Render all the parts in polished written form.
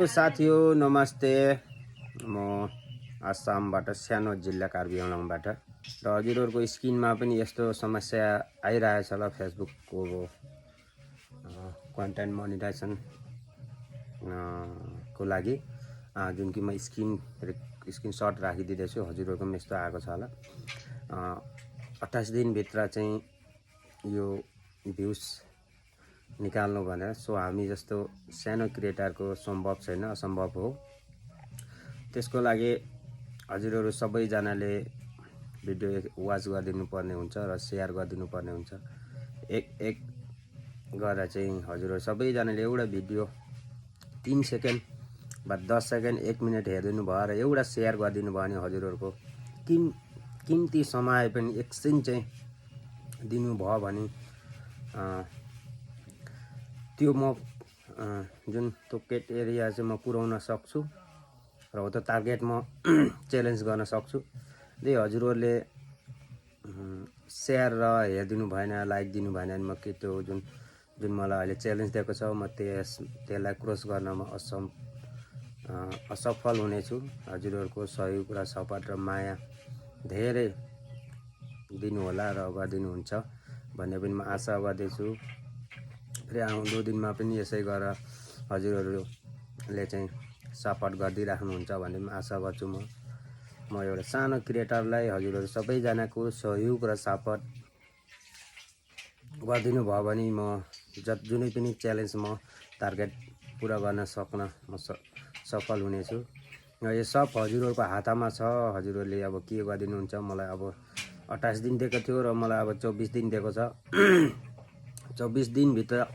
साथीहरू नमस्ते। म आसामबाट सानो जिल्ला कार्बी आङ्लङबाट र हजुरहरूको स्क्रिनमा पनि यस्तो समस्या आइरहेछ ल फेसबुकको कन्टेन्ट मोनिटाइजेसन को लागि जुन कि म स्क्रिनसट राखिदिँदैछु। हजुरहरूको पनि यस्तो आएको छ होला। 28 दिनभित्र चाहिँ यो भ्युज निकाल्नु भनेर। सो हामी जस्तो सानो क्रिएटरको सम्भव छैन, असम्भव हो। त्यसको लागि हजुरहरू सबैजनाले भिडियो वाच गरिदिनु पर्ने हुन्छ र सेयर गरिदिनु पर्ने हुन्छ। एक गरेर चाहिँ हजुरहरू सबैजनाले एउटा भिडियो 3 सेकेन्ड वा 10 सेकेन्ड 1 मिनट हेरिदिनु भयो र एउटा सेयर गरिदिनु भयो भने हजुरहरूको किम्ती समय पनि एकछिन चाहिँ दिनुभयो भने त्यो म जुन टार्गेट एरिया चाहिँ म पुर्याउन सक्छु र हो त्यो टार्गेट म च्यालेन्ज गर्न सक्छु। त्यही हजुरहरूले सेयर र हेरिदिनु भएन, लाइक दिनु भएन भने म के त्यो जुन मलाई अहिले च्यालेन्ज दिएको छ म त्यसलाई क्रस गर्नमा असफल हुनेछु। हजुरहरूको सहयोग र सपोर्ट र माया धेरै दिनुहोला र गरिदिनुहुन्छ भन्ने पनि म आशा गर्दैछु। फेरि आउँदो दिनमा पनि यसै गरेर हजुरहरूले चाहिँ सपोर्ट गरिदिइराख्नुहुन्छ भन्ने पनि आशा गर्छु। म एउटा सानो क्रिएटरलाई हजुरहरू सबैजनाको सहयोग र सपोर्ट गरिदिनु भयो भने म जुनै पनि च्यालेन्ज म टार्गेट पुरा गर्न सक्न म सफल हुनेछु। र यो सब हजुरहरूको हातमा छ। हजुरहरूले अब के गरिदिनुहुन्छ। मलाई अब 28 दिन दिएको थियो र मलाई अब 24 दिन दिएको छ। 24 दिनभित्र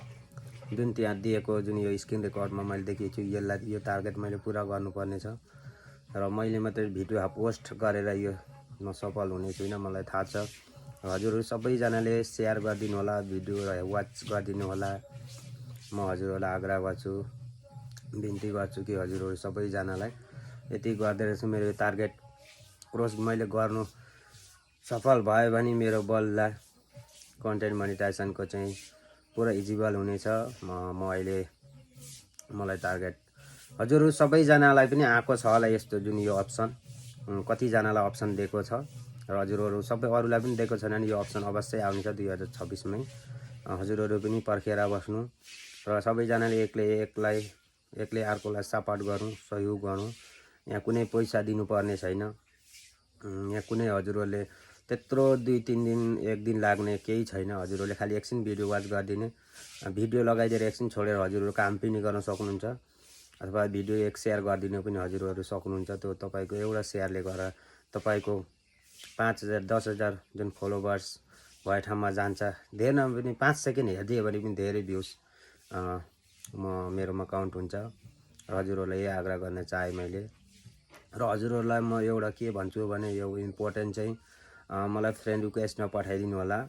जुन त्यहाँ दिएको जुन यो स्क्रिन रेकर्डमा मैले देखेको छु यो टार्गेट मैले पुरा गर्नुपर्ने छ र मैले मात्रै भिडियो पोस्ट गरेर यो म सफल हुने छुइनँ, मलाई थाहा छ। हजुरहरू सबैजनाले सेयर गरिदिनु होला, भिडियो वाच गरिदिनु होला। म हजुरहरूलाई आग्रह गर्छु, बिन्ती गर्छु कि हजुरहरू सबैजनालाई यति गर्दै रहेछु। मेरो टार्गेट क्रस मैले गर्नु सफल भयो भने मेरो बल्ल कन्टेन्ट मोनिटाइजेसनको चाहिँ पुरा इजिबल हुनेछ। म अहिले मलाई टार्गेट हजुरहरू सबैजनालाई पनि आएको छ होला यस्तो जुन यो अप्सन। कतिजनालाई अप्सन दिएको छ र हजुरहरू सबै अरूलाई पनि दिएको छैन भने यो अप्सन अवश्य आउनेछ 2026 मै। हजुरहरू पनि पर्खेर बस्नु र सबैजनाले एक्लै अर्कोलाई सपोर्ट गर्नु, सहयोग गर्नु। यहाँ कुनै पैसा दिनुपर्ने छैन। यहाँ कुनै हजुरहरूले त्यत्रो 2-3 दिन 1 दिन लाग्ने केही छैन। हजुरहरूले खालि एकछिन भिडियो वाच गरिदिने, भिडियो लगाइदिएर एकछिन छोडेर हजुरहरू काम पनि गर्न सक्नुहुन्छ अथवा भिडियो एक सेयर गरिदिनु पनि हजुरहरू सक्नुहुन्छ। त्यो तपाईँको एउटा सेयरले गर्दा तपाईँको 5000 10,000 जुन फलोवर्स भए ठाउँमा जान्छ। धेरै नभए पनि 5 सेकेन्ड हेरिदियो भने पनि धेरै भ्युज मेरोमा काउन्ट हुन्छ। हजुरहरूलाई यही आग्रह गर्न चाहे मैले। र हजुरहरूलाई म एउटा के भन्छु भने यो इम्पोर्टेन्ट चाहिँ मलाई फ्रेन्ड रिक्वेस्टमा पठाइदिनु होला।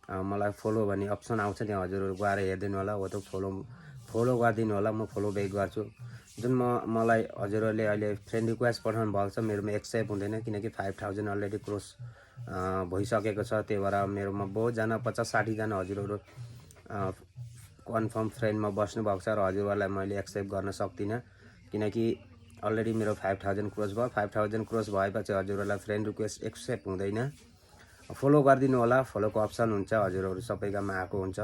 मलाई फलो भन्ने अप्सन आउँछ, त्यहाँ हजुरहरू गएर हेरिदिनु होला। हो त फलो गरिदिनु होला, म फलो ब्याक गर्छु। जुन मलाई हजुरहरूले अहिले फ्रेन्ड रिक्वेस्ट पठाउनु भएको छ मेरोमा एक्सेप्ट हुँदैन किनकि 5000 अलरेडी क्रस भइसकेको छ। त्यही भएर मेरोमा बहुतजना 50-60 जना हजुरहरू कन्फर्म फ्रेन्डमा बस्नु भएको छ र हजुरहरूलाई मैले एक्सेप्ट गर्न सक्दिनँ किनकि अलरेडी मेरो 5000 क्रस भयो। 5000 क्रस भएपछि हजुरहरूलाई फ्रेन्ड रिक्वेस्ट एक्सेप्ट हुँदैन। फलो गरिदिनु होला, फलोको अप्सन हुन्छ, हजुरहरू सबैकामा आएको हुन्छ।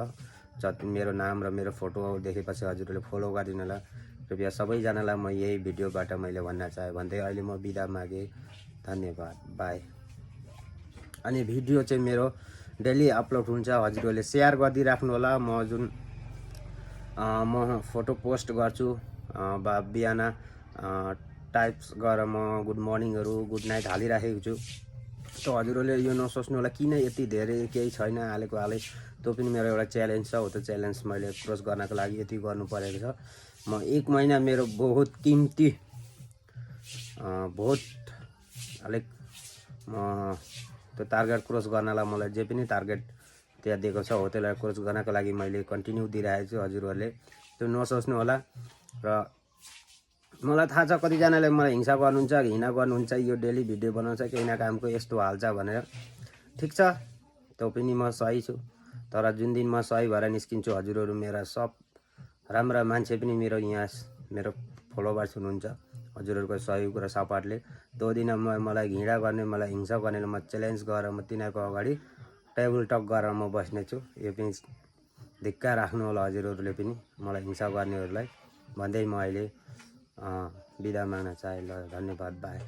जति मेरो नाम र मेरो फोटो देखेपछि हजुरहरूले फलो गरिदिनु होला। कृपया सबैजनालाई म यही भिडियोबाट मैले भन्न चाहे भन्दै अहिले म बिदा मागेँ। धन्यवाद, बाई। अनि भिडियो चाहिँ मेरो डेली अपलोड हुन्छ, हजुरहरूले सेयर गरिदिइराख्नु होला। म फोटो पोस्ट गर्छु बिहान टाइप्स गरेर म गुड मर्निङहरू गुड नाइट हालिराखेको छु। त हजुरहरूले यो नसोच्नु होला किन यति धेरै केही छैन हालेको हालै। त्यो पनि मेरो एउटा च्यालेन्ज छ। हो त्यो च्यालेन्ज मैले क्रस गर्नको लागि यति गर्नु परेको छ। म 1 महिना मेरो बहुत किम्ती अलिक त्यो टार्गेट क्रस गर्नलाई मलाई जे पनि टार्गेट त्यहाँ दिएको छ हो त्यसलाई क्रस गर्नको लागि मैले कन्टिन्यू दिइरहेको छु। हजुरहरूले त्यो नसोच्नु होला। र मलाई थाहा छ कतिजनाले मलाई हिंसा गर्नुहुन्छ, घृणा गर्नुहुन्छ, यो डेली भिडियो बनाउँछ केही न कामको यस्तो हाल्छ भनेर। ठिक छ, त्यो पनि म सही छु। तर जुन दिन म सही भएर निस्किन्छु हजुरहरू मेरा सब राम्रा मान्छे पनि मेरो यहाँ मेरो फलोवर्स हुनुहुन्छ हजुरहरूको सहयोग र सपोर्टले त्यो दिन मलाई घृणा गर्ने मलाई हिंसा गर्नेले म च्यालेन्ज गरेर म तिनीहरूको अगाडि टेबल टक गरेर म बस्नेछु। यो पनि धिक्कार राख्नु होला हजुरहरूले पनि मलाई हिंसा गर्नेहरूलाई भन्दै म अहिले बिदा माग्न चाहे। ल धन्यवाद, बाई।